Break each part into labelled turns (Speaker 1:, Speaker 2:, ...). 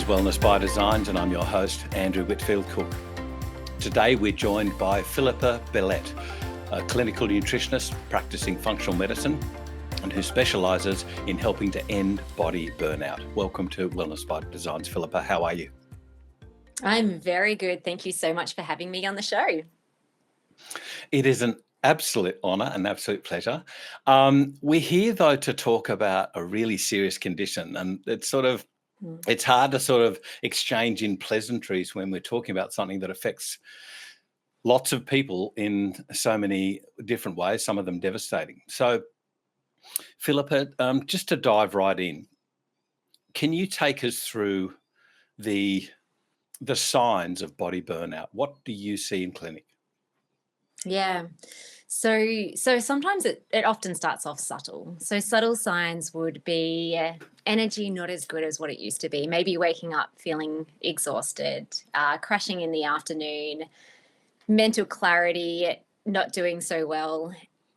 Speaker 1: Wellness by Designs, and I'm your host, Andrew Whitfield Cook. Today we're joined by Filipa Bellette, a clinical nutritionist practicing functional medicine and who specialises in helping to end body burnout. Welcome to Wellness by Designs, Philippa. How are you?
Speaker 2: I'm very good. Thank you so much for having me on the show.
Speaker 1: It is an absolute honour, an absolute pleasure. We're here, though, to talk about a really serious condition, and it's hard to sort of exchange in pleasantries when we're talking about something that affects lots of people in so many different ways, some of them devastating. So, Philippa, just to dive right in, can you take us through the signs of body burnout? What do you see in clinic?
Speaker 2: Yeah. So sometimes it often starts off subtle. So subtle signs would be energy not as good as what it used to be. Maybe waking up feeling exhausted, crashing in the afternoon, mental clarity not doing so well.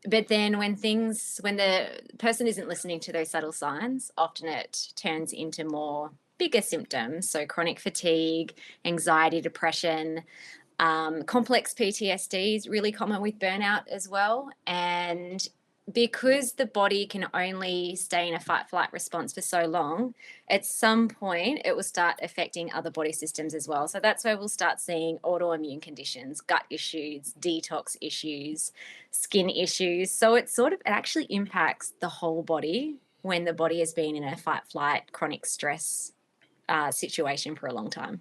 Speaker 2: But then when the person isn't listening to those subtle signs, often it turns into more bigger symptoms. So chronic fatigue, anxiety, depression. Complex PTSD is really common with burnout as well. And because the body can only stay in a fight-flight response for so long, at some point it will start affecting other body systems as well. So that's where we'll start seeing autoimmune conditions, gut issues, detox issues, skin issues. So it actually impacts the whole body when the body has been in a fight-flight chronic stress situation for a long time.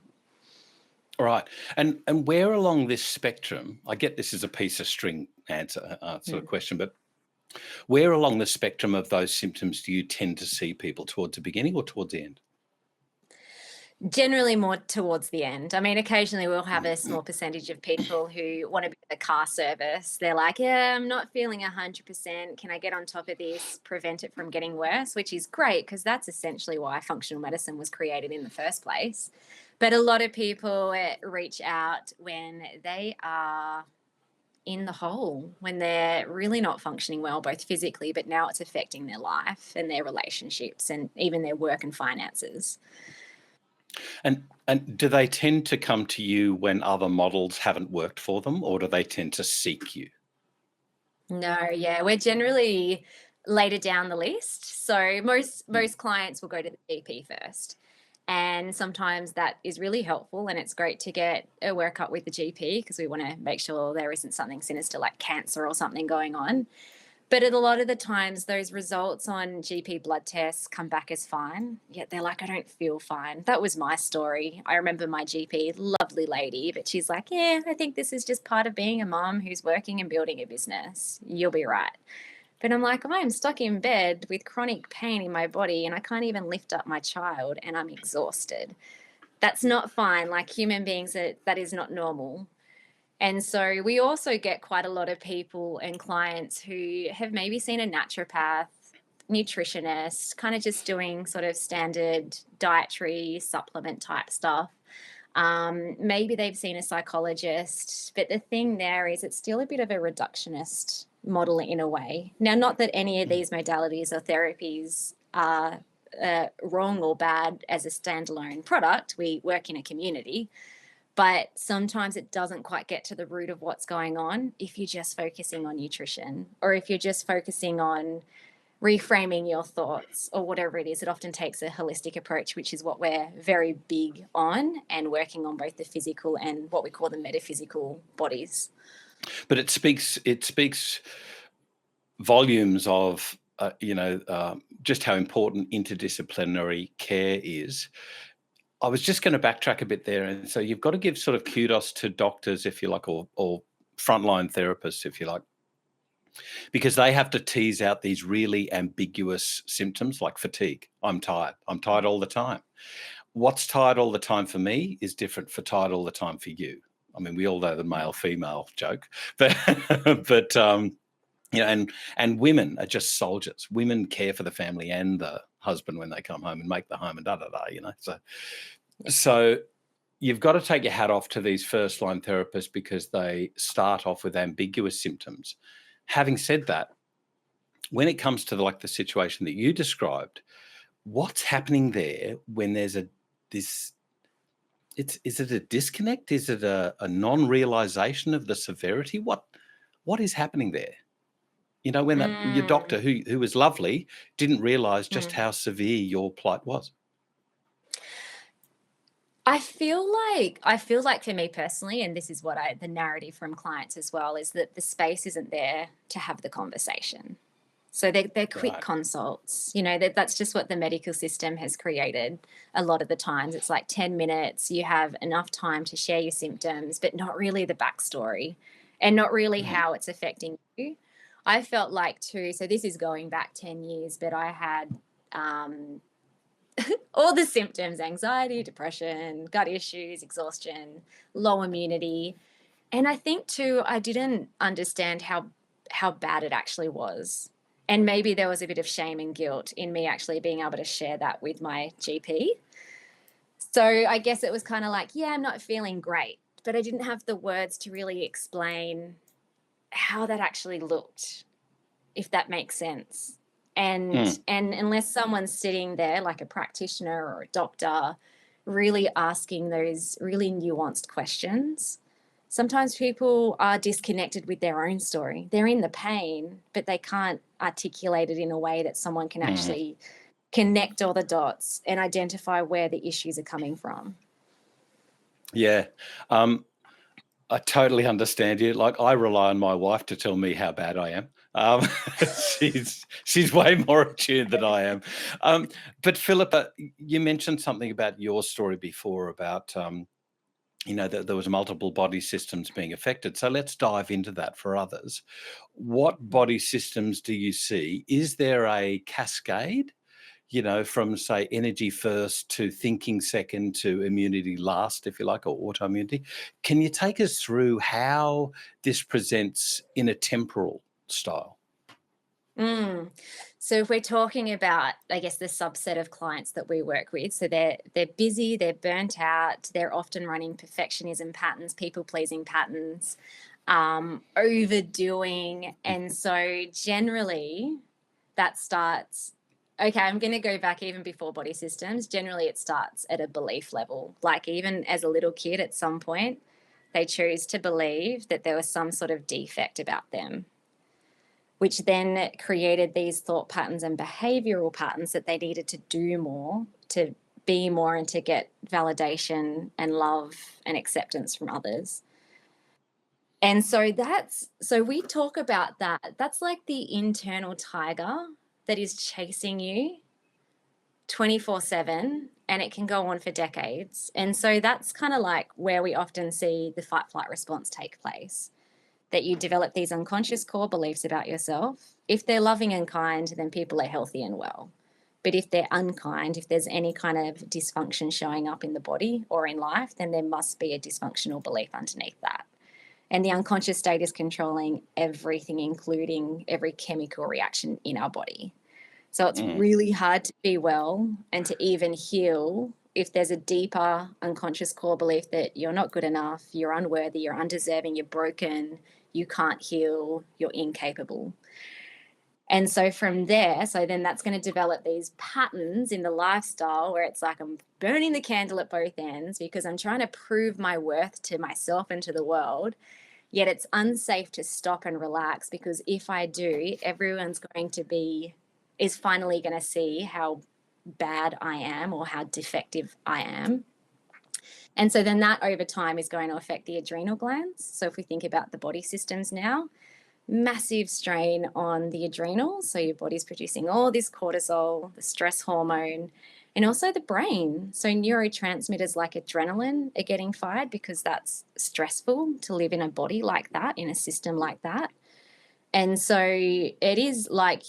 Speaker 1: Right. And where along this spectrum, I get this is a piece of string answer sort of question, but where along the spectrum of those symptoms do you tend to see people, towards the beginning or towards the end?
Speaker 2: Generally more towards the end. I mean, occasionally we'll have a small percentage of people who want to be at a car service. They're like, yeah, I'm not feeling 100%. Can I get on top of this, prevent it from getting worse? Which is great, because that's essentially why functional medicine was created in the first place. But a lot of people reach out when they are in the hole, when they're really not functioning well, both physically, but now it's affecting their life and their relationships and even their work and finances.
Speaker 1: And do they tend to come to you when other models haven't worked for them, or do they tend to seek you?
Speaker 2: No, yeah, we're generally later down the list. So most clients will go to the GP first. And sometimes that is really helpful, and it's great to get a workup with the GP because we want to make sure there isn't something sinister like cancer or something going on. But a lot of the times those results on GP blood tests come back as fine, yet they're like, I don't feel fine. That was my story. I remember my GP, lovely lady, but she's like, yeah, I think this is just part of being a mom who's working and building a business. You'll be right. But I'm like, I'm stuck in bed with chronic pain in my body and I can't even lift up my child and I'm exhausted. That's not fine. Like human beings, that is not normal. And so we also get quite a lot of people and clients who have maybe seen a naturopath, nutritionist, kind of just doing sort of standard dietary supplement type stuff. Maybe they've seen a psychologist, but the thing there is it's still a bit of a reductionist model in a way. Now, not that any of these modalities or therapies are wrong or bad as a standalone product. We work in a community, but sometimes it doesn't quite get to the root of what's going on if you're just focusing on nutrition or if you're just focusing on reframing your thoughts or whatever it is. It often takes a holistic approach, which is what we're very big on, and working on both the physical and what we call the metaphysical bodies.
Speaker 1: But it speaks volumes of just how important interdisciplinary care is. I was just going to backtrack a bit there, and so you've got to give sort of kudos to doctors, if you like, or frontline therapists, if you like, because they have to tease out these really ambiguous symptoms like fatigue. I'm tired all the time. What's tired all the time for me is different for tired all the time for you. I mean, we all know the male-female joke, but And women are just soldiers. Women care for the family and the husband when they come home and make the home and So you've got to take your hat off to these first line therapists because they start off with ambiguous symptoms. Having said that, when it comes to the situation that you described, what's happening there when there's is it a disconnect? Is it a non-realization of the severity? What is happening there? When your doctor, who was lovely, didn't realize just how severe your plight was.
Speaker 2: I feel like for me personally, and this is what the narrative from clients as well, is that the space isn't there to have the conversation. So they're quick consults, that's just what the medical system has created. A lot of the times it's like 10 minutes, you have enough time to share your symptoms, but not really the backstory and not really how it's affecting you. I felt like too, so this is going back 10 years, but I had all the symptoms: anxiety, depression, gut issues, exhaustion, low immunity. And I think too, I didn't understand how bad it actually was. And maybe there was a bit of shame and guilt in me actually being able to share that with my GP. So I guess it was kind of like, yeah, I'm not feeling great, but I didn't have the words to really explain how that actually looked, if that makes sense. And unless someone's sitting there like a practitioner or a doctor really asking those really nuanced questions, sometimes people are disconnected with their own story. They're in the pain, but they can't articulate it in a way that someone can actually connect all the dots and identify where the issues are coming from.
Speaker 1: Yeah. I totally understand you. I rely on my wife to tell me how bad I am. She's way more attuned than I am. But Philippa, you mentioned something about your story before about that there was multiple body systems being affected. So let's dive into that for others. What body systems do you see? Is there a cascade? From, say, energy first to thinking second to immunity last, if you like, or autoimmunity. Can you take us through how this presents in a temporal style?
Speaker 2: So if we're talking about, I guess, the subset of clients that we work with, so they're busy, they're burnt out, they're often running perfectionism patterns, people-pleasing patterns, overdoing. And so generally that starts... Okay, I'm going to go back even before body systems. Generally, it starts at a belief level. Like even as a little kid, at some point, they choose to believe that there was some sort of defect about them, which then created these thought patterns and behavioral patterns that they needed to do more, to be more, and to get validation and love and acceptance from others. And so we talk about that. That's like the internal tiger that is chasing you 24/7, and it can go on for decades. And so that's kind of like where we often see the fight flight response take place, that you develop these unconscious core beliefs about yourself. If they're loving and kind, then people are healthy and well. But if they're unkind, if there's any kind of dysfunction showing up in the body or in life, then there must be a dysfunctional belief underneath that. And the unconscious state is controlling everything, including every chemical reaction in our body. So it's really hard to be well and to even heal if there's a deeper unconscious core belief that you're not good enough, you're unworthy, you're undeserving, you're broken, you can't heal, you're incapable. And so from there, then that's going to develop these patterns in the lifestyle where it's like I'm burning the candle at both ends because I'm trying to prove my worth to myself and to the world. Yet it's unsafe to stop and relax, because if I do, everyone's is finally going to see how bad I am or how defective I am. And so then that over time is going to affect the adrenal glands. So if we think about the body systems now, massive strain on the adrenals. So your body's producing all this cortisol, the stress hormone, and also the brain. So neurotransmitters like adrenaline are getting fired because that's stressful to live in a body like that, in a system like that. And so it is like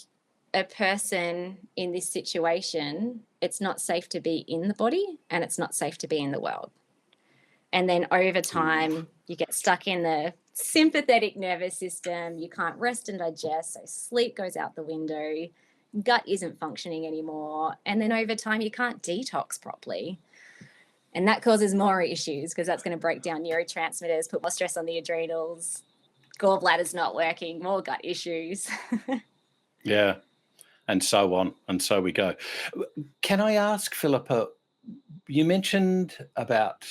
Speaker 2: a person in this situation, it's not safe to be in the body and it's not safe to be in the world. And then over time, you get stuck in the sympathetic nervous system. You can't rest and digest, so sleep goes out the window. Gut isn't functioning anymore. And then over time, you can't detox properly. And that causes more issues because that's going to break down neurotransmitters, put more stress on the adrenals, gallbladder's not working, more gut issues.
Speaker 1: Yeah. And so on. And so we go. Can I ask, Philippa, you mentioned about,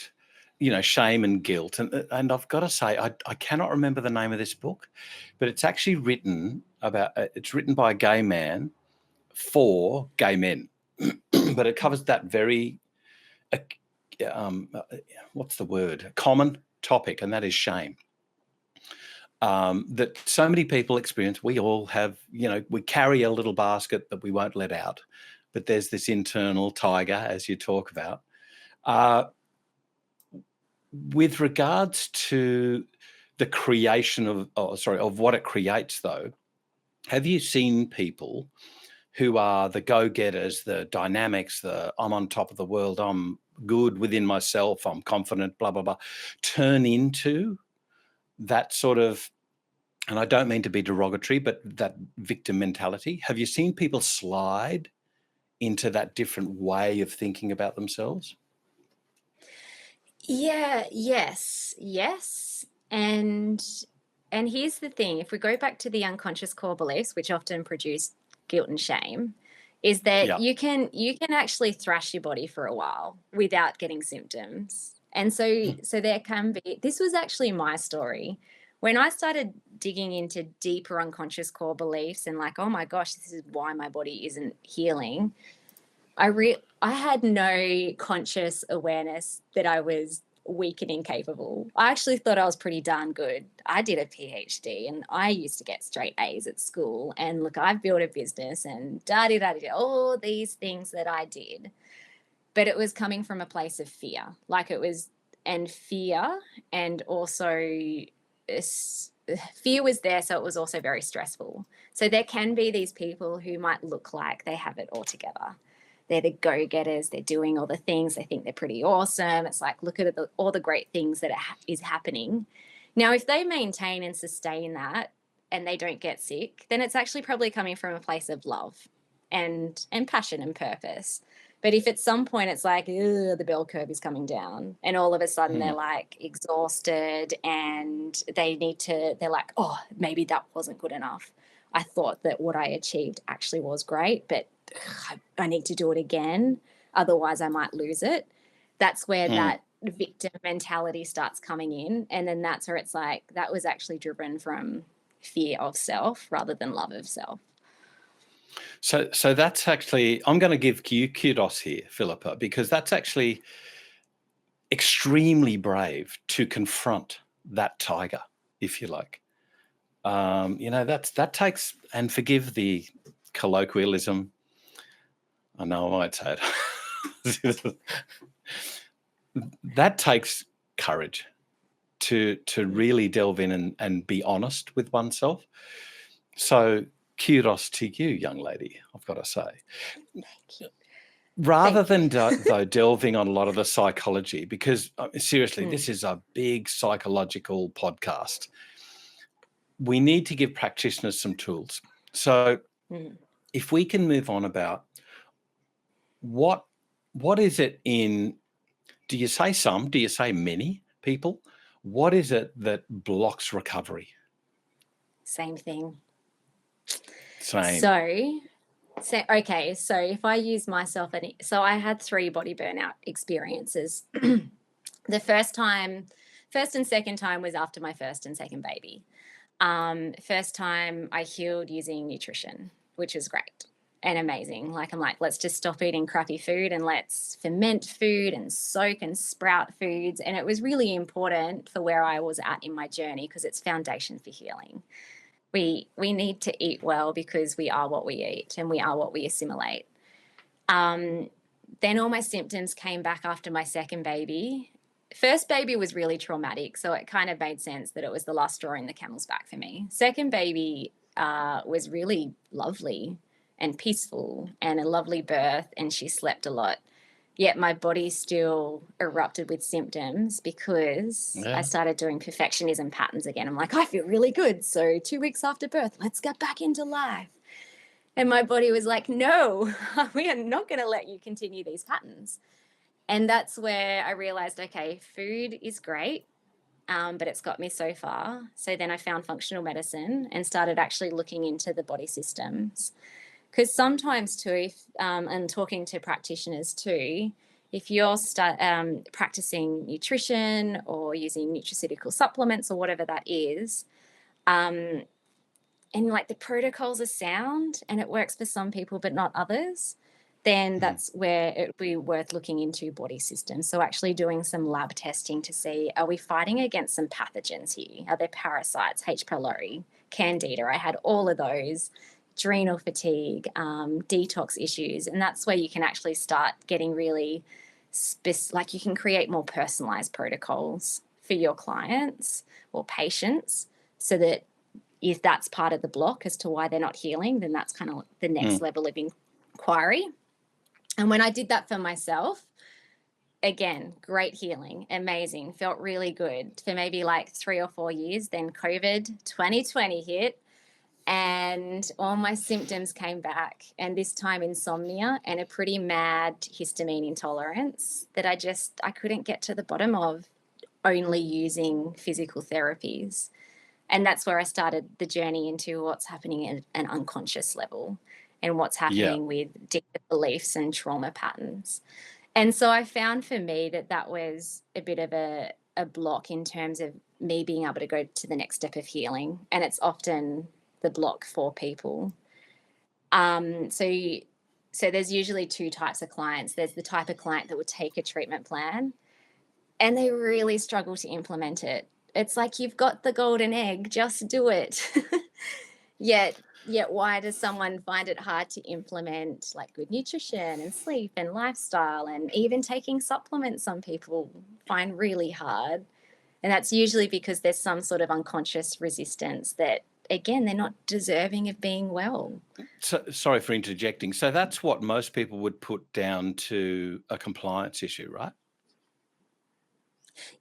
Speaker 1: shame and guilt. And I've got to say, I cannot remember the name of this book, but it's actually it's written by a gay man for gay men. But it covers that very, what's the word? Common topic, and that is shame. That so many people experience. We all have, we carry a little basket that we won't let out, but there's this internal tiger, as you talk about. With regards to the creation of what it creates, though, have you seen people who are the go-getters, the dynamics, I'm on top of the world, I'm good within myself, I'm confident, blah, blah, blah, turn into that sort of, and I don't mean to be derogatory, but that victim mentality? Have you seen people slide into that different way of thinking about themselves?
Speaker 2: Yeah, yes. And here's the thing, if we go back to the unconscious core beliefs, which often produce guilt and shame, is that
Speaker 1: Yeah.
Speaker 2: you can actually thrash your body for a while without getting symptoms. And so there can be, this was actually my story. When I started digging into deeper unconscious core beliefs and like, oh my gosh, this is why my body isn't healing, I had no conscious awareness that I was weak and incapable. I actually thought I was pretty darn good. I did a PhD and I used to get straight A's at school. And look, I've built a business and all these things that I did. But it was coming from a place of fear. Fear, and also fear was there. So it was also very stressful. So there can be these people who might look like they have it all together. They're the go-getters. They're doing all the things. They think they're pretty awesome. It's like, look at all the great things that is happening. Now, if they maintain and sustain that and they don't get sick, then it's actually probably coming from a place of love and passion and purpose. But if at some point it's like, the bell curve is coming down and all of a sudden they're like exhausted and they're like, oh, maybe that wasn't good enough. I thought that what I achieved actually was great, but I need to do it again. Otherwise I might lose it. That's where that victim mentality starts coming in. And then that's where it's like, that was actually driven from fear of self rather than love of self.
Speaker 1: So that's actually, I'm going to give you kudos here, Philippa, because that's actually extremely brave to confront that tiger, if you like. That takes, and forgive the colloquialism, I know I might say it. That takes courage to really delve in and be honest with oneself. So kudos to you, young lady, I've got to say.
Speaker 2: Thank you.
Speaker 1: Rather than though delving on a lot of the psychology, because seriously, this is a big psychological podcast. We need to give practitioners some tools. So if we can move on about what is it in, do you say some, do you say many people? What is it that blocks recovery?
Speaker 2: Same thing.
Speaker 1: Same.
Speaker 2: So if I use myself, so I had 3 body burnout experiences. The first and second time was after my first and second baby. First time I healed using nutrition, which was great and amazing. Like, I'm like, let's just stop eating crappy food and let's ferment food and soak and sprout foods. And it was really important for where I was at in my journey because it's foundation for healing. We need to eat well because we are what we eat and we are what we assimilate. Then all my symptoms came back after my second baby. First baby was really traumatic, so it kind of made sense that it was the last straw in the camel's back for me. Second baby was really lovely and peaceful and a lovely birth, and she slept a lot. yet my body still erupted with symptoms because I
Speaker 1: Yeah.
Speaker 2: started doing perfectionism patterns again. I'm like, I feel really good. So 2 weeks after birth, let's get back into life. And my body was like, no, we are not going to let you continue these patterns. And that's where I realized, okay, food is great, but it's got me so far. So then I found functional medicine and started actually looking into the body systems. Because sometimes too, and talking to practitioners too, if you're practicing nutrition or using nutraceutical supplements or whatever that is, um, and like the protocols are sound and it works for some people but not others, then
Speaker 1: Mm.
Speaker 2: that's where it would be worth looking into body systems. So actually doing some lab testing to see, are we fighting against some pathogens here? Are there parasites, H. pylori, candida? I had all of those, adrenal fatigue, detox issues. And that's where you can actually start getting really like you can create more personalized protocols for your clients or patients, so that if that's part of the block as to why they're not healing, then that's kind of the next level of inquiry. And when I did that for myself, again, great healing, amazing, felt really good for maybe like 3 or 4 years. Then COVID 2020 hit and all my symptoms came back. And this time insomnia and a pretty mad histamine intolerance that I couldn't get to the bottom of, only using physical therapies. And that's where I started the journey into what's happening at an unconscious level and what's
Speaker 1: Yeah.
Speaker 2: happening with deeper beliefs and trauma patterns. And so I found for me that that was a bit of a block in terms of me being able to go to the next step of healing. And it's often the block for people. So there's usually two types of clients. There's the type of client that would take a treatment plan and they really struggle to implement it. It's like, you've got the golden egg, just do it. Yet why does someone find it hard to implement like good nutrition and sleep and lifestyle, and even taking supplements some people find really hard? And that's usually because there's some sort of unconscious resistance that, again, they're not deserving of being well.
Speaker 1: So, sorry for interjecting. So that's what most people would put down to a compliance issue, right?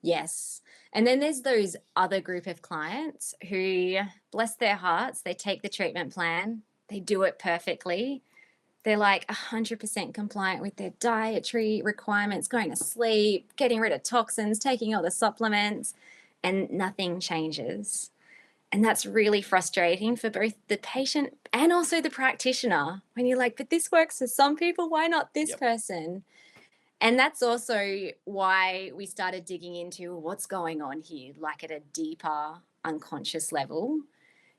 Speaker 2: Yes. And then there's those other group of clients who, bless their hearts, they take the treatment plan, they do it perfectly. They're like 100% compliant with their dietary requirements, going to sleep, getting rid of toxins, taking all the supplements, and nothing changes. And that's really frustrating for both the patient and also the practitioner, when you're like, but this works for some people, why not this
Speaker 1: Yep.
Speaker 2: person? And that's also why we started digging into what's going on here, like at a deeper unconscious level,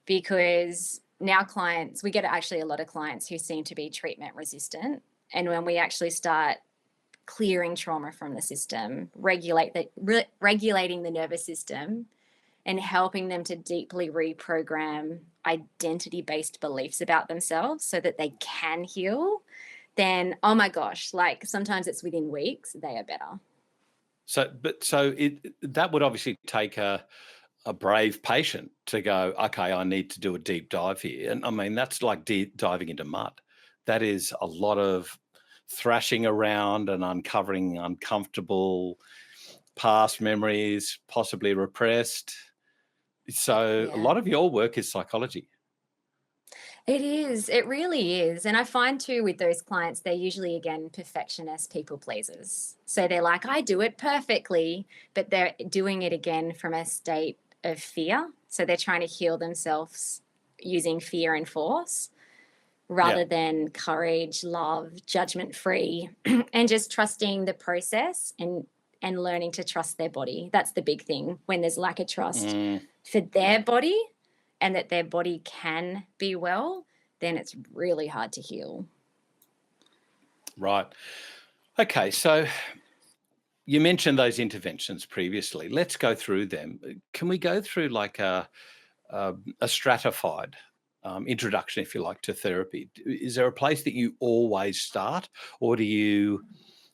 Speaker 2: because now clients, we get actually a lot of clients who seem to be treatment resistant. And when we actually start clearing trauma from the system, regulating the nervous system and helping them to deeply reprogram identity-based beliefs about themselves so that they can heal, then, oh my gosh, like sometimes it's within weeks, they are better.
Speaker 1: So that would obviously take a brave patient to go, okay, I need to do a deep dive here. And I mean, that's like diving into mud. That is a lot of thrashing around and uncovering uncomfortable past memories, possibly repressed. So a
Speaker 2: Yeah.
Speaker 1: lot of your work is psychology.
Speaker 2: It is. It really is. And I find too with those clients, they're usually, again, perfectionist people pleasers. So they're like, I do it perfectly, but they're doing it again from a state of fear. So they're trying to heal themselves using fear and force
Speaker 1: Yeah.
Speaker 2: rather than courage, love, judgment free, and just trusting the process and learning to trust their body. That's the big thing. When there's lack of trust
Speaker 1: Mm,
Speaker 2: for their body and that their body can be well, then it's really hard to heal.
Speaker 1: right. Okay. So you mentioned those interventions previously. Let's go through them. Can we go through like a stratified introduction, if you like, to therapy? Is there a place that you always start, or do you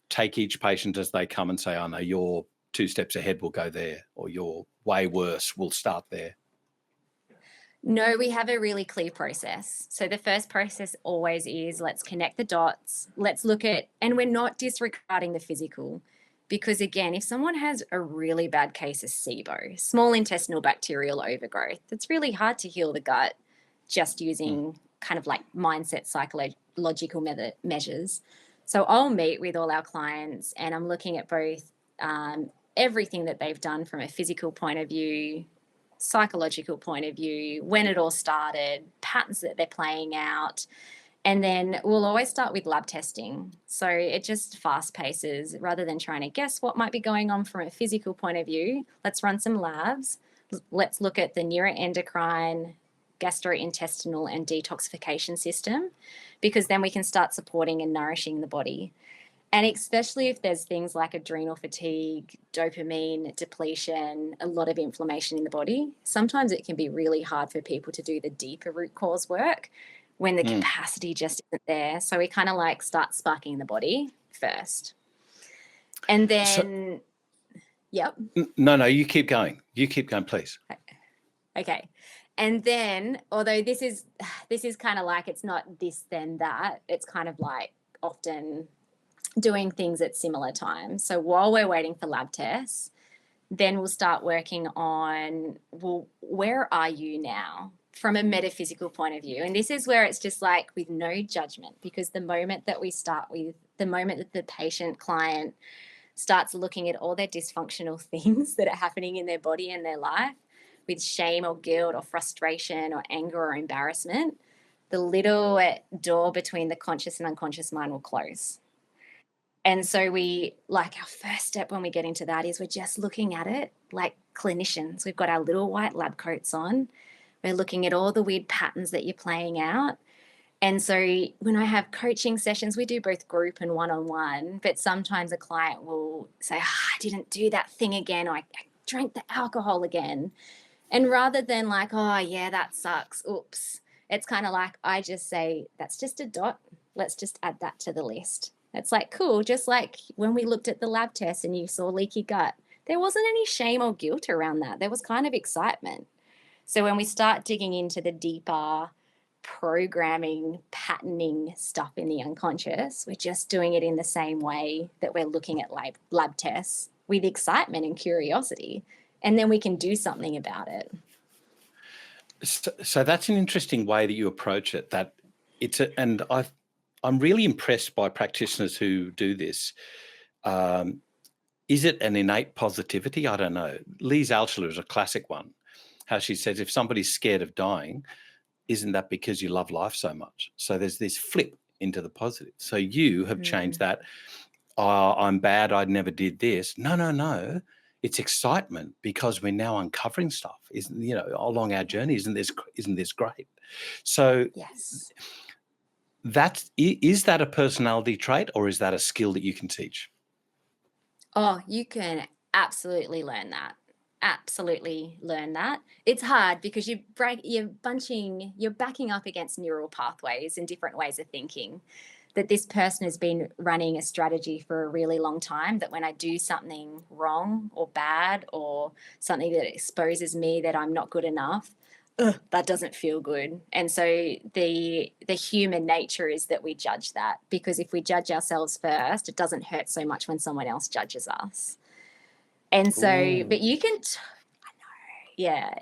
Speaker 1: take each patient as they come and say, "Oh no, you're 2 steps ahead, we'll go there," or "You're way worse, we'll start there"?
Speaker 2: No, we have a really clear process. So the first process always is, let's connect the dots. Let's look at, and we're not disregarding the physical, because again, if someone has a really bad case of SIBO, small intestinal bacterial overgrowth, it's really hard to heal the gut just using kind of like mindset psychological measures. So I'll meet with all our clients and I'm looking at both everything that they've done from a physical point of view, psychological point of view, when it all started, patterns that they're playing out. And then we'll always start with lab testing. So it just fast paces rather than trying to guess what might be going on from a physical point of view. Let's run some labs. Let's look at the neuroendocrine, gastrointestinal, and detoxification system, because then we can start supporting and nourishing the body. And especially if there's things like adrenal fatigue, dopamine depletion, a lot of inflammation in the body, sometimes it can be really hard for people to do the deeper root cause work when the capacity just isn't there. So we kind of like start sparking the body first. And then, yep.
Speaker 1: No, you keep going. You keep going, please.
Speaker 2: Okay. And then, although this is kind of like, it's not this, then that, it's kind of like often doing things at similar times. So while we're waiting for lab tests, then we'll start working on, well, where are you now from a metaphysical point of view? And this is where it's just like with no judgment, because the moment that we start with, the moment that the patient client starts looking at all their dysfunctional things that are happening in their body and their life with shame or guilt or frustration or anger or embarrassment, the little door between the conscious and unconscious mind will close. And so we, like, our first step when we get into that is we're just looking at it like clinicians. We've got our little white lab coats on. We're looking at all the weird patterns that you're playing out. And so when I have coaching sessions, we do both group and one-on-one, but sometimes a client will say, I didn't do that thing again, or I drank the alcohol again. And rather than like, oh, yeah, that sucks, oops, it's kind of like I just say, that's just a dot. Let's just add that to the list. It's like, cool, just like when we looked at the lab test and you saw leaky gut, there wasn't any shame or guilt around that. There was kind of excitement. So when we start digging into the deeper programming, patterning stuff in the unconscious, we're just doing it in the same way that we're looking at lab tests, with excitement and curiosity. And then we can do something about it.
Speaker 1: So that's an interesting way that you approach it. That it's and I'm really impressed by practitioners who do this. Is it an innate positivity? I don't know. Lise Altschuler is a classic one. How she says, if somebody's scared of dying, isn't that because you love life so much? So there's this flip into the positive. So you have changed that. Oh, I'm bad, I never did this. No. It's excitement because we're now uncovering stuff. Isn't, along our journey, isn't this great? So
Speaker 2: yes,
Speaker 1: is that a personality trait, or is that a skill that you can teach?
Speaker 2: Oh, you can absolutely learn that. Absolutely learn that. It's hard because you're backing up against neural pathways and different ways of thinking. That this person has been running a strategy for a really long time, that when I do something wrong or bad or something that exposes me that I'm not good enough, that doesn't feel good. And so the human nature is that we judge that, because if we judge ourselves first, it doesn't hurt so much when someone else judges us. And so, but you can,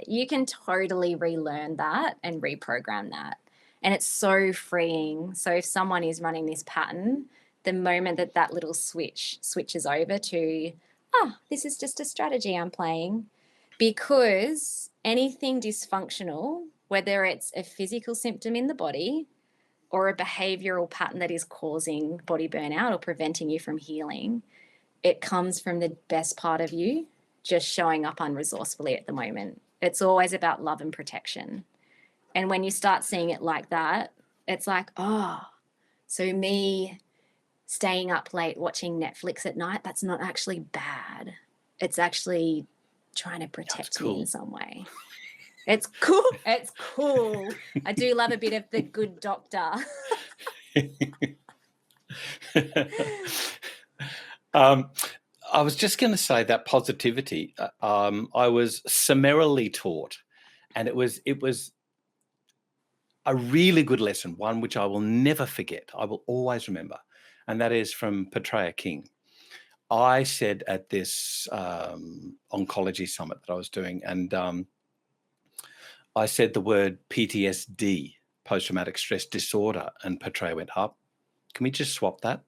Speaker 2: you can totally relearn that and reprogram that. And it's so freeing. So if someone is running this pattern, the moment that little switches over to, this is just a strategy I'm playing, because anything dysfunctional, whether it's a physical symptom in the body or a behavioral pattern that is causing body burnout or preventing you from healing, it comes from the best part of you just showing up unresourcefully at the moment. It's always about love and protection. And when you start seeing it like that, it's like, so me staying up late watching Netflix at night, that's not actually bad. It's actually trying to protect me in some way. It's cool. It's cool. I do love a bit of The Good Doctor.
Speaker 1: I was just going to say that positivity. I was summarily taught, and it was a really good lesson, one which I will never forget, I will always remember, and that is from Petrea King. I said at this oncology summit that I was doing, and I said the word PTSD, post-traumatic stress disorder, and Petrea went up. Can we just swap that?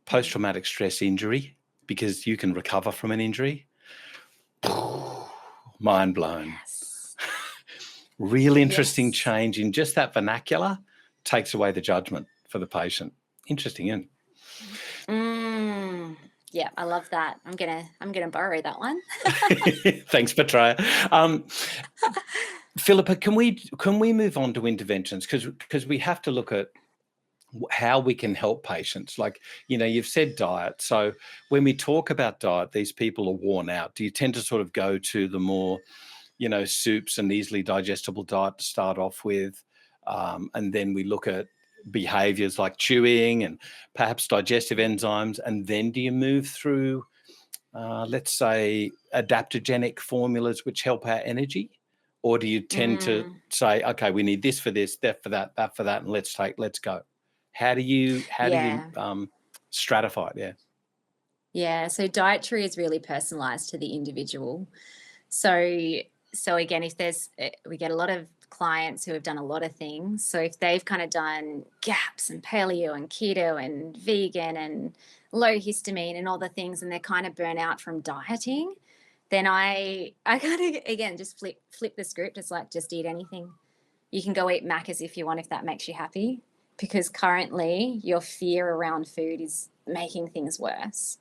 Speaker 1: Post-traumatic stress injury, because you can recover from an injury. Mind blown.
Speaker 2: Yes.
Speaker 1: Real interesting
Speaker 2: Yes.
Speaker 1: change in just that vernacular takes away the judgment for the patient. Interesting, isn't
Speaker 2: it? Yeah, I love that. I'm gonna borrow that one.
Speaker 1: Thanks, Petrea. Philippa, can we move on to interventions, because we have to look at how we can help patients. Like, you've said diet. So when we talk about diet, these people are worn out. Do you tend to sort of go to the more, soups and easily digestible diet to start off with? And then we look at behaviors like chewing and perhaps digestive enzymes. And then do you move through, let's say, adaptogenic formulas which help our energy? Or do you tend to say, okay, we need this for this, that for that for that, and let's go? How do you stratify it? Yeah.
Speaker 2: Yeah, so dietary is really personalized to the individual. So again, if we get a lot of clients who have done a lot of things. So if they've kind of done GAPS and paleo and keto and vegan and low histamine and all the things, and they're kind of burnt out from dieting, then I kind of, again, just flip the script. It's like, just eat anything. You can go eat Macca's if you want, if that makes you happy, because currently your fear around food is making things worse.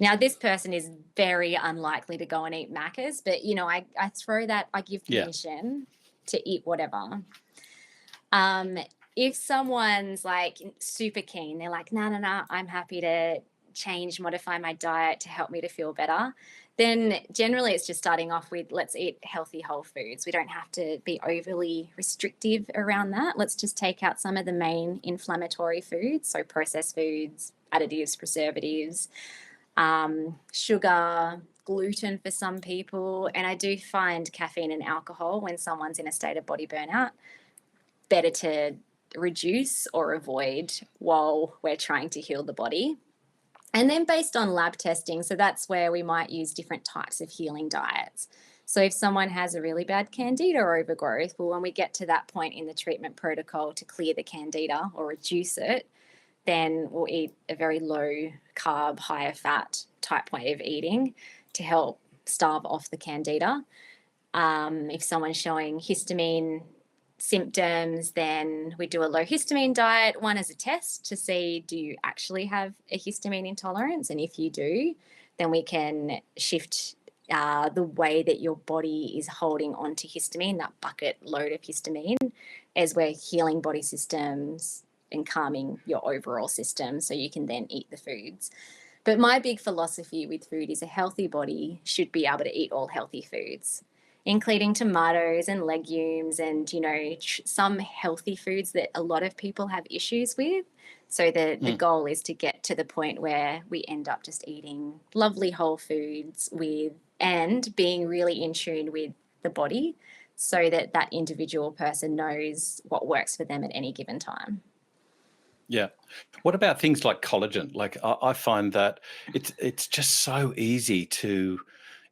Speaker 2: Now, this person is very unlikely to go and eat Macca's, but, I throw that, I give permission to eat whatever. If someone's like super keen, they're like, no, I'm happy to modify my diet to help me to feel better, then generally it's just starting off with, let's eat healthy whole foods. We don't have to be overly restrictive around that. Let's just take out some of the main inflammatory foods, so processed foods, additives, preservatives, sugar, gluten for some people. And I do find caffeine and alcohol, when someone's in a state of body burnout, better to reduce or avoid while we're trying to heal the body. And then based on lab testing, so that's where we might use different types of healing diets. So if someone has a really bad candida overgrowth, well, when we get to that point in the treatment protocol to clear the candida or reduce it, then we'll eat a very low carb, higher fat type way of eating to help starve off the candida. If someone's showing histamine symptoms, then we do a low histamine diet, one as a test to see, do you actually have a histamine intolerance? And if you do, then we can shift the way that your body is holding onto histamine, that bucket load of histamine, as we're healing body systems and calming your overall system, so you can then eat the foods. But my big philosophy with food is a healthy body should be able to eat all healthy foods, including tomatoes and legumes and, some healthy foods that a lot of people have issues with. So the goal is to get to the point where we end up just eating lovely whole foods and being really in tune with the body, so that individual person knows what works for them at any given time.
Speaker 1: Yeah. What about things like collagen? Like, I find that it's just so easy to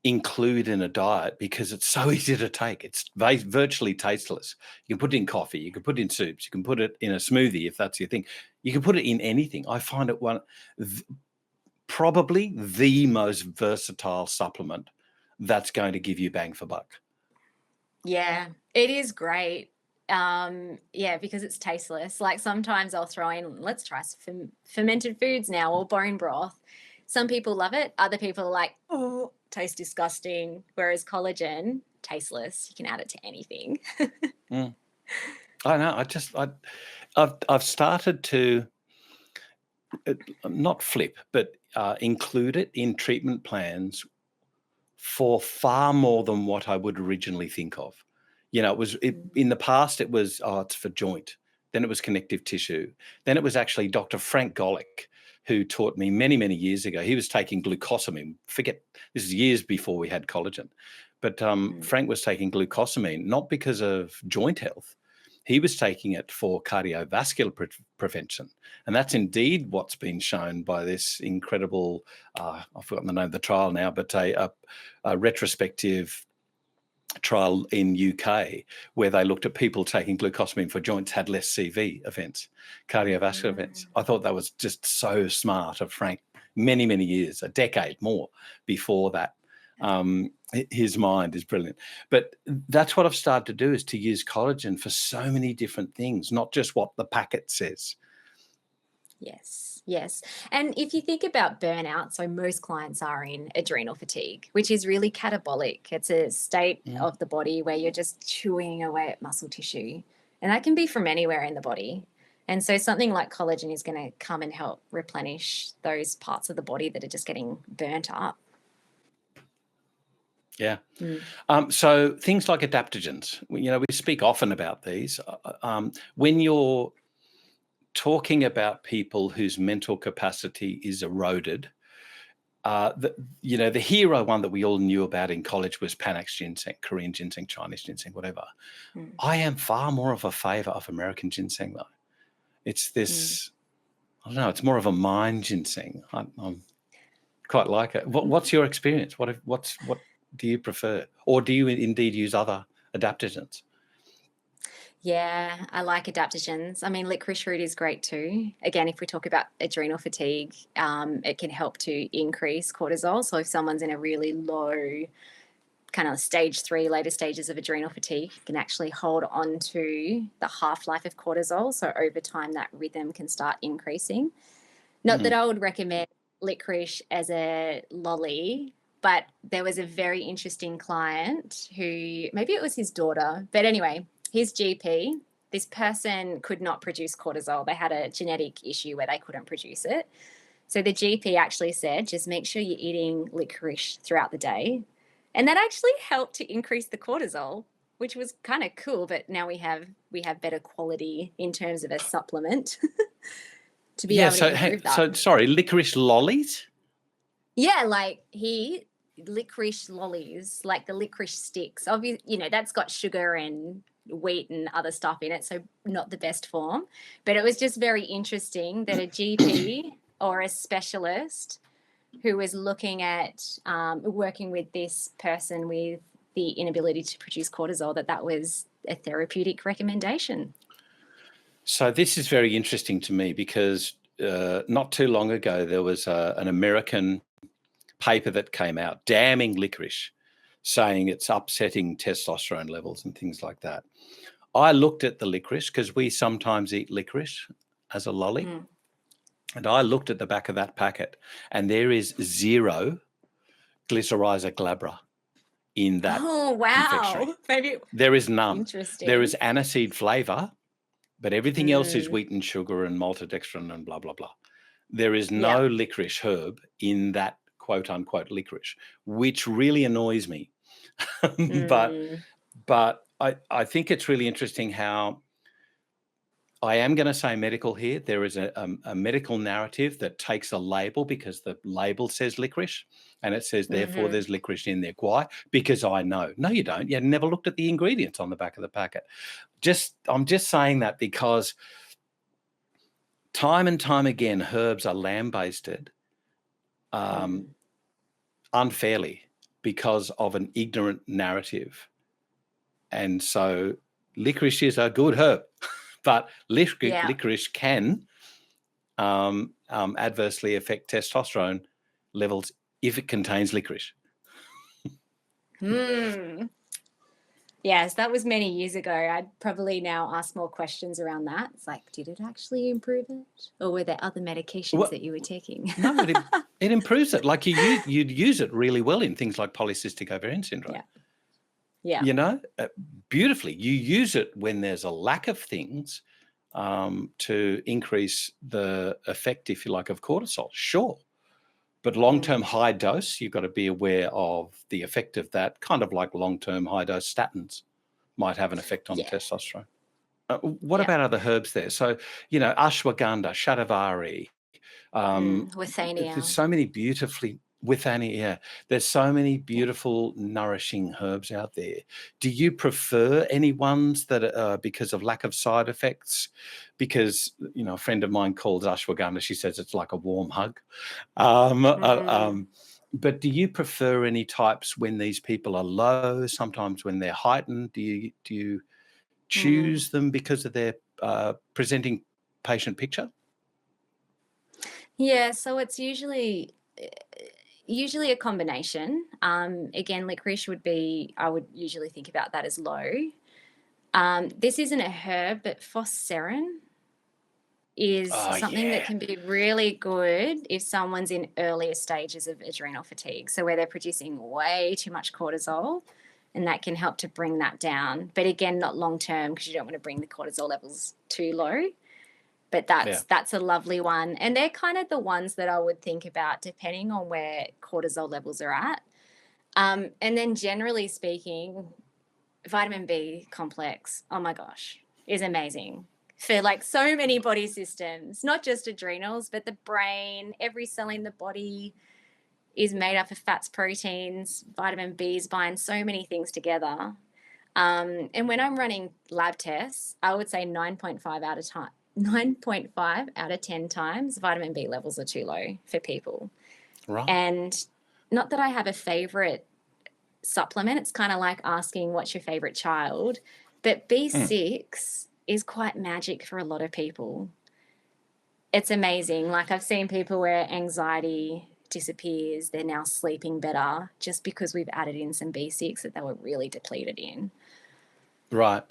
Speaker 1: include in a diet because it's so easy to take. It's virtually tasteless. You can put it in coffee, you can put it in soups, you can put it in a smoothie if that's your thing. You can put it in anything. I find it probably the most versatile supplement that's going to give you bang for buck.
Speaker 2: Yeah, it is great. Because it's tasteless. Like, sometimes I'll throw in, let's try some fermented foods now, or bone broth. Some people love it. Other people are like, oh, tastes disgusting. Whereas collagen, tasteless. You can add it to anything.
Speaker 1: I know. I've started to not flip, but include it in treatment plans for far more than what I would originally think of. In the past, it was, it's for joint. Then it was connective tissue. Then it was actually Dr. Frank Golick, who taught me many, many years ago. He was taking glucosamine. This is years before we had collagen. But Frank was taking glucosamine, not because of joint health. he was taking it for cardiovascular prevention. And that's indeed what's been shown by this incredible, I've forgotten the name of the trial now, but a retrospective trial in UK where they looked at people taking glucosamine for joints had less CV events, cardiovascular events. I thought that was just so smart of Frank, many, many years, a decade more before that. His mind is brilliant. But that's what I've started to do, is to use collagen for so many different things, not just what the packet says.
Speaker 2: Yes. And if you think about burnout, so most clients are in adrenal fatigue, which is really catabolic. It's a state of the body where you're just chewing away at muscle tissue. And that can be from anywhere in the body. And so something like collagen is going to come and help replenish those parts of the body that are just getting burnt up.
Speaker 1: Yeah. So things like adaptogens, we speak often about these. When you're talking about people whose mental capacity is eroded, the hero one that we all knew about in college was Panax ginseng, Korean ginseng, Chinese ginseng, whatever. I am far more of a favor of American ginseng, though. It's this, I don't know, it's more of a mind ginseng. I'm quite like it. What's your experience? What do you prefer? Or do you indeed use other adaptogens?
Speaker 2: Yeah, I like adaptogens. I mean, licorice root is great too. Again, if we talk about adrenal fatigue, it can help to increase cortisol. So if someone's in a really low kind of stage 3, later stages of adrenal fatigue, you can actually hold on to the half-life of cortisol. So over time, that rhythm can start increasing. Not that I would recommend licorice as a lolly, but there was a very interesting client who, maybe it was his daughter, but anyway, his GP, this person could not produce cortisol. They had a genetic issue where they couldn't produce it. So the GP actually said, just make sure you're eating licorice throughout the day. And that actually helped to increase the cortisol, which was kind of cool. But now we have better quality in terms of a supplement to be able to improve that.
Speaker 1: So sorry, licorice lollies?
Speaker 2: Yeah, like licorice lollies, like the licorice sticks. Obviously, that's got sugar and wheat and other stuff in it, so not the best form. But it was just very interesting that a GP or a specialist who was looking at working with this person with the inability to produce cortisol, that was a therapeutic recommendation.
Speaker 1: So this is very interesting to me because not too long ago there was an American paper that came out damning licorice, saying it's upsetting testosterone levels and things like that. I looked at the licorice because we sometimes eat licorice as a lolly. And I looked at the back of that packet and there is 0 glycyrrhiza glabra in that.
Speaker 2: Oh, wow.
Speaker 1: confectionery.
Speaker 2: Maybe
Speaker 1: There is none.
Speaker 2: Interesting.
Speaker 1: There is aniseed flavor, but everything else is wheaten sugar and maltodextrin and blah, blah, blah. There is no licorice herb in that quote unquote licorice, which really annoys me. But I think it's really interesting how I am going to say medical here. There is a medical narrative that takes a label because the label says licorice and it says, therefore, there's licorice in there. Why? Because I know. No, you don't. You never looked at the ingredients on the back of the packet. I'm just saying that because time and time again, herbs are lambasted unfairly because of an ignorant narrative. And so licorice is a good herb, but licorice can adversely affect testosterone levels if it contains licorice.
Speaker 2: Yes, that was many years ago. I'd probably now ask more questions around that. It's like, did it actually improve it? Or were there other medications that you were taking?
Speaker 1: No, it improves it. Like you'd use it really well in things like polycystic ovarian syndrome.
Speaker 2: Yeah.
Speaker 1: Beautifully. You use it when there's a lack of things to increase the effect, if you like, of cortisol. Sure. But long-term high dose, you've got to be aware of the effect of that, kind of like long-term high-dose statins might have an effect on testosterone. What about other herbs there? So, ashwagandha, shatavari.
Speaker 2: Withania.
Speaker 1: There's so many beautifully With Annie, yeah. There's so many beautiful, nourishing herbs out there. Do you prefer any ones that are because of lack of side effects? Because, a friend of mine calls ashwagandha, she says it's like a warm hug. Um, uh,
Speaker 2: Mm,
Speaker 1: um, but do you prefer any types when these people are low, sometimes when they're heightened? Do you
Speaker 2: mm.
Speaker 1: choose them because of their presenting patient picture?
Speaker 2: Yeah, so it's usually a combination. Again, licorice would be, I would usually think about that as low. This isn't a herb, but fosserin is
Speaker 1: Oh,
Speaker 2: something that
Speaker 1: yeah.
Speaker 2: can be really good if someone's in earlier stages of adrenal fatigue. So where they're producing way too much cortisol, and that can help to bring that down. But again, not long term, because you don't want to bring the cortisol levels too low. But
Speaker 1: Yeah.
Speaker 2: that's a lovely one. And they're kind of the ones that I would think about depending on where cortisol levels are at. And then generally speaking, vitamin B complex, oh my gosh, is amazing for like so many body systems, not just adrenals, but the brain, every cell in the body is made up of fats, proteins, vitamin B's bind so many things together. And when I'm running lab tests, I would say 9.5 out of 10 times vitamin B levels are too low for people.
Speaker 1: Right.
Speaker 2: And not that I have a favorite supplement. It's kind of like asking what's your favorite child. But
Speaker 1: Mm.
Speaker 2: B6 is quite magic for a lot of people. It's amazing. Like I've seen people where anxiety disappears, they're now sleeping better just because we've added in some B6 that they were really depleted in.
Speaker 1: Right.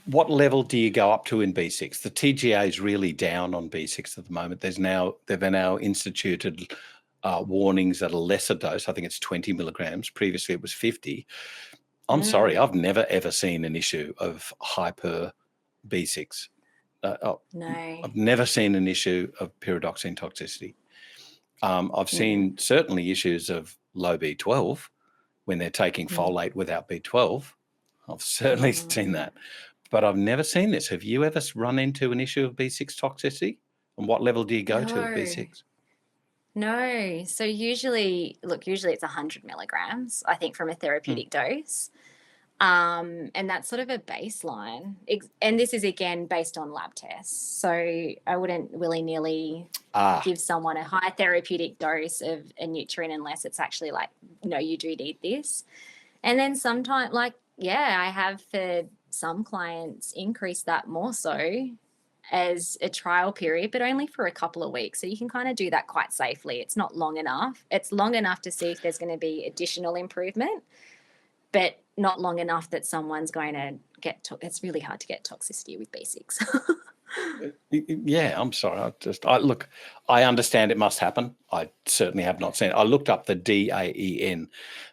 Speaker 1: What level do you go up to in B6? The TGA is really down on B6 at the moment. They've now instituted warnings at a lesser dose. I think it's 20 milligrams. Previously, it was 50. I'm sorry,
Speaker 2: Mm,
Speaker 1: I've never ever seen an issue of hyper B6.
Speaker 2: no.
Speaker 1: I've never seen an issue of pyridoxine toxicity. I've
Speaker 2: Mm,
Speaker 1: seen certainly issues of low B12 when they're taking
Speaker 2: mm,
Speaker 1: folate without B12. I've certainly seen
Speaker 2: mm.
Speaker 1: that. But I've never seen this. Have you ever run into an issue of B6 toxicity? And what level do you go to of
Speaker 2: No.
Speaker 1: B6?
Speaker 2: No. So usually it's 100 milligrams, I think, from a
Speaker 1: Hmm.
Speaker 2: therapeutic dose. And that's sort of a baseline. And this is again based on lab tests. So I wouldn't willy-nilly
Speaker 1: Ah,
Speaker 2: give someone a high therapeutic dose of a nutrient unless it's actually like, no, you do need this. And then sometimes, like, yeah, I have for some clients increased that more so as a trial period, but only for a couple of weeks. So you can kind of do that quite safely. It's not long enough. It's long enough to see if there's going to be additional improvement, but not long enough that someone's going to it's really hard to get toxicity with basics.
Speaker 1: yeah, I'm sorry. Look, I understand it must happen. I certainly have not seen it. I looked up the DAEN,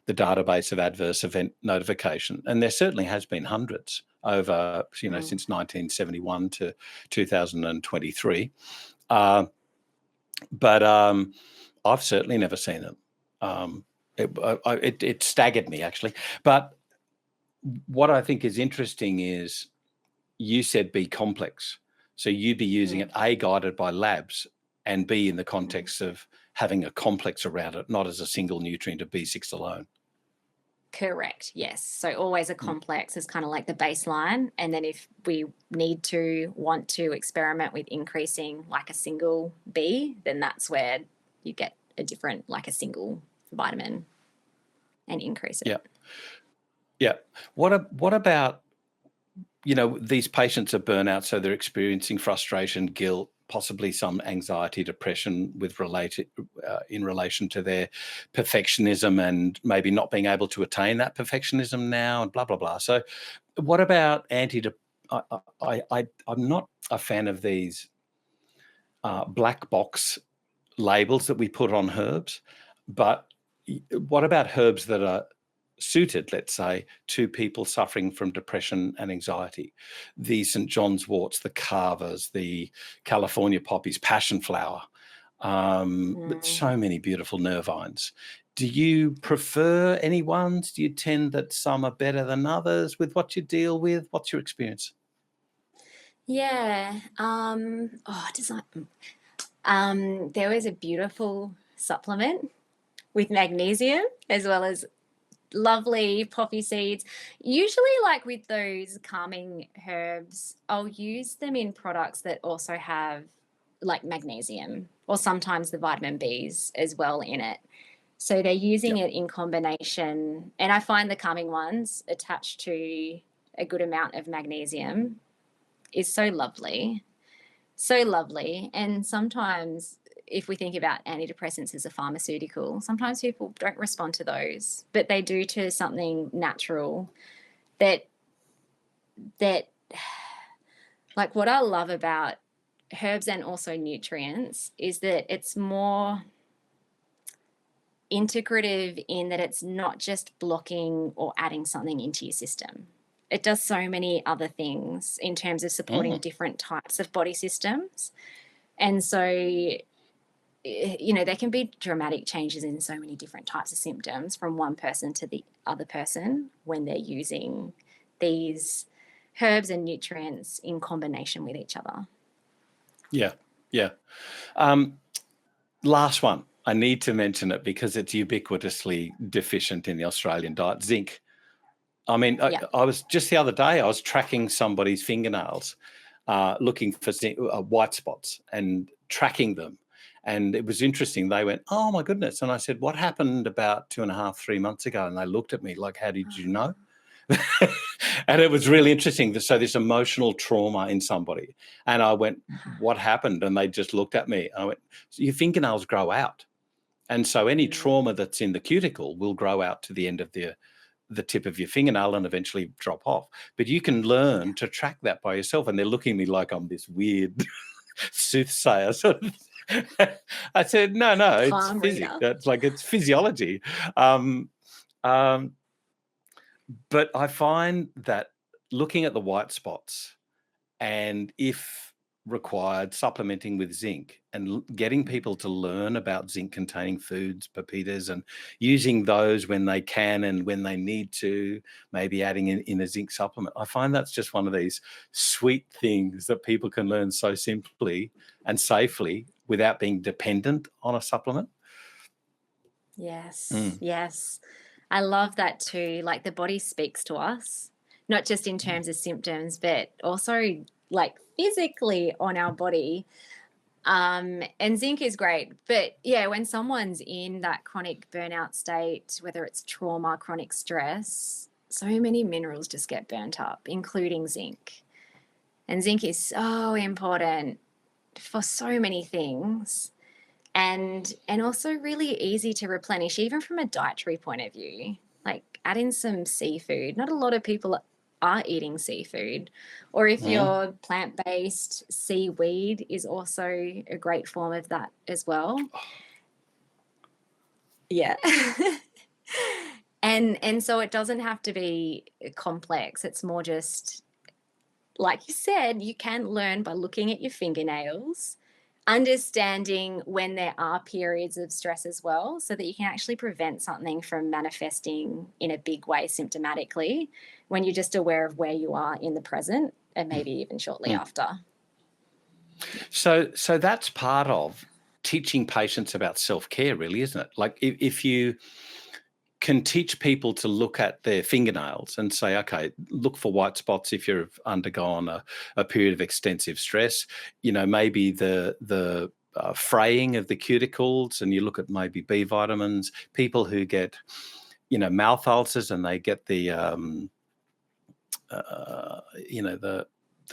Speaker 1: the database of adverse event notification, and there certainly has been hundreds over,
Speaker 2: Mm.
Speaker 1: since 1971 to 2023. Uh, but I've certainly never seen them. It staggered me actually. But what I think is interesting is you said B complex. So you'd be using it
Speaker 2: Mm.
Speaker 1: A, guided by labs, and B, in the
Speaker 2: Mm.
Speaker 1: context of having a complex around it, not as a single nutrient of B6 alone.
Speaker 2: Correct. Yes. So always a
Speaker 1: Mm.
Speaker 2: complex is kind of like the baseline. And then if we want to experiment with increasing like a single B, then that's where you get a different, like a single vitamin and increase
Speaker 1: Yeah.
Speaker 2: it.
Speaker 1: Yeah. What about, these patients are burnout, so they're experiencing frustration, guilt, possibly some anxiety, depression in relation to their perfectionism and maybe not being able to attain that perfectionism now and blah, blah, blah. So what about I'm not a fan of these black box labels that we put on herbs, but what about herbs that are suited, let's say, to people suffering from depression and anxiety? The St. John's worts, the carvers, the California poppies, passion flower, but
Speaker 2: Mm.
Speaker 1: so many beautiful nervines. Do you prefer any ones? Do you tend that some are better than others with what you deal with? What's your experience?
Speaker 2: Yeah. There was a beautiful supplement with magnesium, as well as lovely poppy seeds. Usually, like with those calming herbs, I'll use them in products that also have like magnesium, or sometimes the vitamin Bs as well in it. So they're using
Speaker 1: Yep.
Speaker 2: it in combination. And I find the calming ones attached to a good amount of magnesium is so lovely. So lovely. And sometimes, if we think about antidepressants as a pharmaceutical, sometimes people don't respond to those, but they do to something natural that like what I love about herbs and also nutrients is that it's more integrative in that it's not just blocking or adding something into your system. It does so many other things in terms of supporting different types of body systems. And so, there can be dramatic changes in so many different types of symptoms from one person to the other person when they're using these herbs and nutrients in combination with each other.
Speaker 1: Yeah. Last one. I need to mention it because it's ubiquitously deficient in the Australian diet. Zinc. I mean, I was just the other day, I was tracking somebody's fingernails, looking for white spots and tracking them. And it was interesting. They went, "Oh my goodness." And I said, "What happened about 2.5, 3 months ago?" And they looked at me like, "How did you know?" And it was really interesting. So this emotional trauma in somebody. And I went, "What happened?" And they just looked at me. And I went, "So your fingernails grow out. And so any trauma that's in the cuticle will grow out to the end of the tip of your fingernail and eventually drop off. But you can learn to track that by yourself." And they're looking at me like I'm this weird soothsayer sort of. I said, no, it's physics. That's like, it's physiology. But I find that looking at the white spots and, if required, supplementing with zinc and getting people to learn about zinc containing foods, pepitas, and using those when they can and when they need to, maybe adding in a zinc supplement. I find that's just one of these sweet things that people can learn so simply and safely without being dependent on a supplement.
Speaker 2: Yes. I love that too. Like the body speaks to us, not just in terms of symptoms, but also like physically on our body. And zinc is great. But yeah, when someone's in that chronic burnout state, whether it's trauma, chronic stress, so many minerals just get burnt up, including zinc. And zinc is so important for so many things. And also really easy to replenish, even from a dietary point of view. Like add in some seafood. Not a lot of people are eating seafood. Or if you're plant-based, seaweed is also a great form of that as well. Yeah. And so it doesn't have to be complex. It's more just, like you said, you can learn by looking at your fingernails, understanding when there are periods of stress as well, so that you can actually prevent something from manifesting in a big way symptomatically when you're just aware of where you are in the present and maybe even shortly after.
Speaker 1: So that's part of teaching patients about self-care, really, isn't it? Like if you can teach people to look at their fingernails and say, okay, look for white spots if you've undergone a period of extensive stress. Maybe the fraying of the cuticles, and you look at maybe B vitamins. People who get, mouth ulcers, and they get the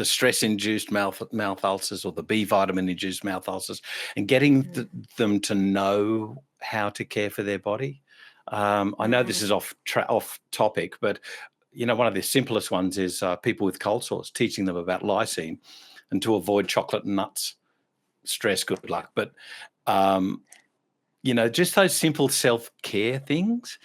Speaker 1: stress-induced mouth ulcers, or the B vitamin-induced mouth ulcers, and getting them to know how to care for their body. I know this is off topic, but one of the simplest ones is people with cold sores, teaching them about lysine and to avoid chocolate and nuts. Stress, good luck. But just those simple self-care things.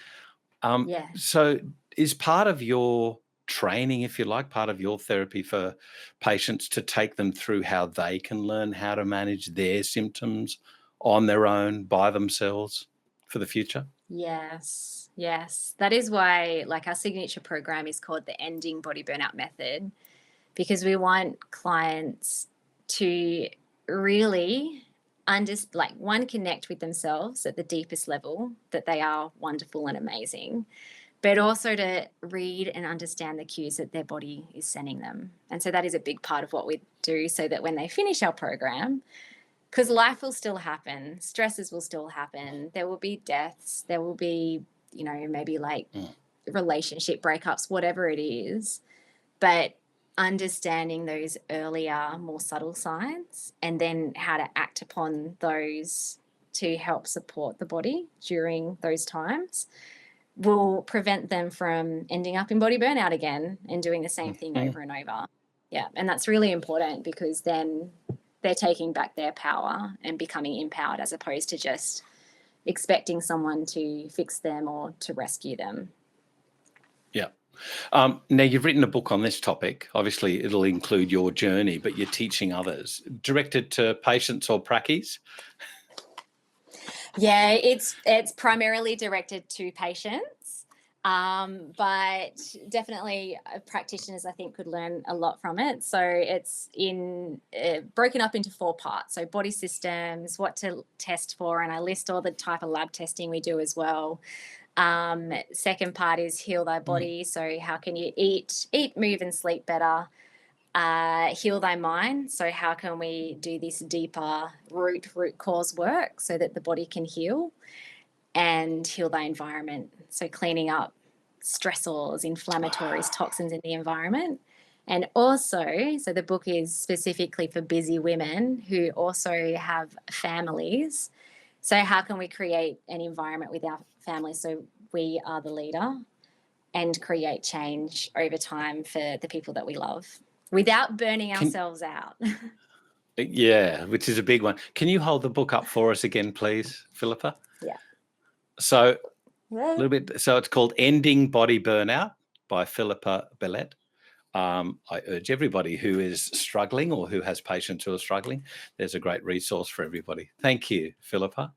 Speaker 1: So is part of your training, if you like, part of your therapy for patients to take them through how they can learn how to manage their symptoms on their own, by themselves, for the future?
Speaker 2: Yes. That is why, like, our signature program is called the Ending Body Burnout Method, because we want clients to really connect with themselves at the deepest level, that they are wonderful and amazing, but also to read and understand the cues that their body is sending them. And so that is a big part of what we do, so that when they finish our program, because life will still happen, stresses will still happen, there will be deaths, there will be, maybe relationship breakups, whatever it is, but understanding those earlier, more subtle signs, and then how to act upon those to help support the body during those times will prevent them from ending up in body burnout again and doing the same thing over and over. Yeah. And that's really important, because then they're taking back their power and becoming empowered, as opposed to just expecting someone to fix them or to rescue them.
Speaker 1: Yeah. Now, you've written a book on this topic. Obviously, it'll include your journey, but you're teaching others. Directed to patients or pracies?
Speaker 2: Yeah, it's primarily directed to patients, but definitely practitioners, I think, could learn a lot from it. So it's broken up into 4 parts. So body systems, what to test for, and I list all the type of lab testing we do as well. Second part is heal thy body. So how can you eat, move, and sleep better? Heal thy mind. So how can we do this deeper root cause work so that the body can heal? And heal thy environment. So cleaning up stressors, inflammatories, toxins in the environment. And also, so the book is specifically for busy women who also have families. So how can we create an environment with our families so we are the leader and create change over time for the people that we love without burning ourselves out?
Speaker 1: Yeah, which is a big one. Can you hold the book up for us again, please, Philippa?
Speaker 2: Yeah.
Speaker 1: So a little bit. So it's called Ending Body Burnout by Filipa Bellette. I urge everybody who is struggling or who has patients who are struggling, there's a great resource for everybody. Thank you, Philippa.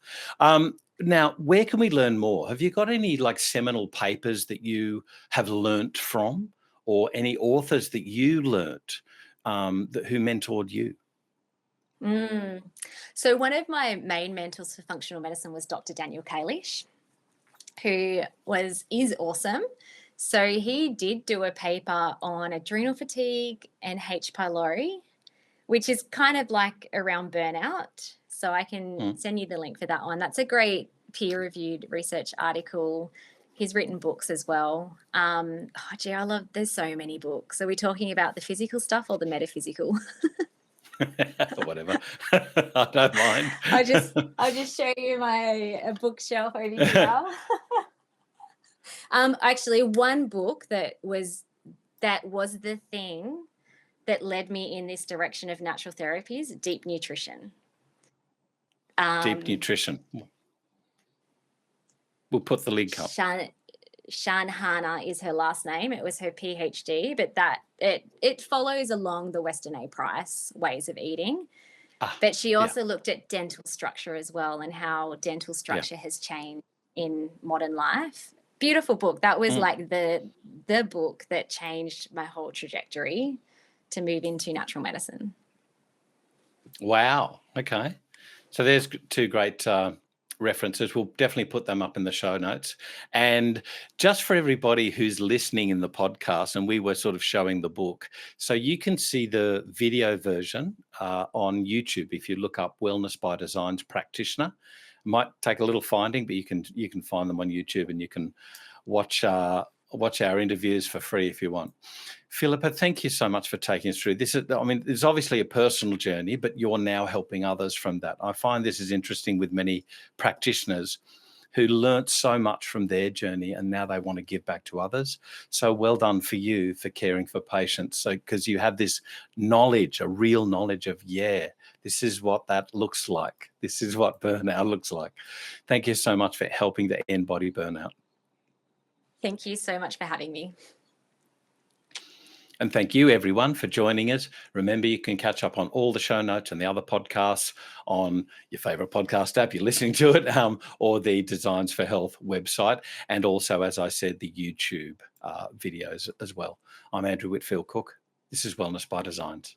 Speaker 1: Now, where can we learn more? Have you got any seminal papers that you have learnt from, or any authors that you learnt who mentored you?
Speaker 2: So one of my main mentors for functional medicine was Dr. Daniel Kalish, who is awesome. So he did do a paper on adrenal fatigue and H. pylori, which is kind of around burnout. So I can send you the link for that one. That's a great peer-reviewed research article. He's written books as well. There's so many books. Are we talking about the physical stuff or the metaphysical?
Speaker 1: Whatever. I don't mind.
Speaker 2: I'll just show you my bookshelf over here. Actually, one book that was the thing that led me in this direction of natural therapies, Deep Nutrition.
Speaker 1: Deep Nutrition. We'll put the link up.
Speaker 2: Shan Hana is her last name. It was her PhD, but it follows along the Weston A. Price ways of eating. But she also looked at dental structure as well, and how dental structure has changed in modern life. Beautiful book. That was the book that changed my whole trajectory to move into natural medicine.
Speaker 1: Wow. Okay. So there's 2 great references. We'll definitely put them up in the show notes. And just for everybody who's listening in the podcast, and we were sort of showing the book, so you can see the video version on YouTube if you look up Wellness by Design's practitioner. It might take a little finding, but you can find them on YouTube, and you can watch our interviews for free if you want. Philippa, thank you so much for taking us through this. It's obviously a personal journey, but you're now helping others from that. I find this is interesting with many practitioners who learnt so much from their journey, and now they want to give back to others. So well done for you for caring for patients. So because you have this knowledge, a real knowledge of, this is what that looks like. This is what burnout looks like. Thank you so much for helping to end body burnout.
Speaker 2: Thank you so much for having me.
Speaker 1: And thank you, everyone, for joining us. Remember, you can catch up on all the show notes and the other podcasts on your favourite podcast app, you're listening to it, or the Designs for Health website, and also, as I said, the YouTube videos as well. I'm Andrew Whitfield Cook. This is Wellness by Designs.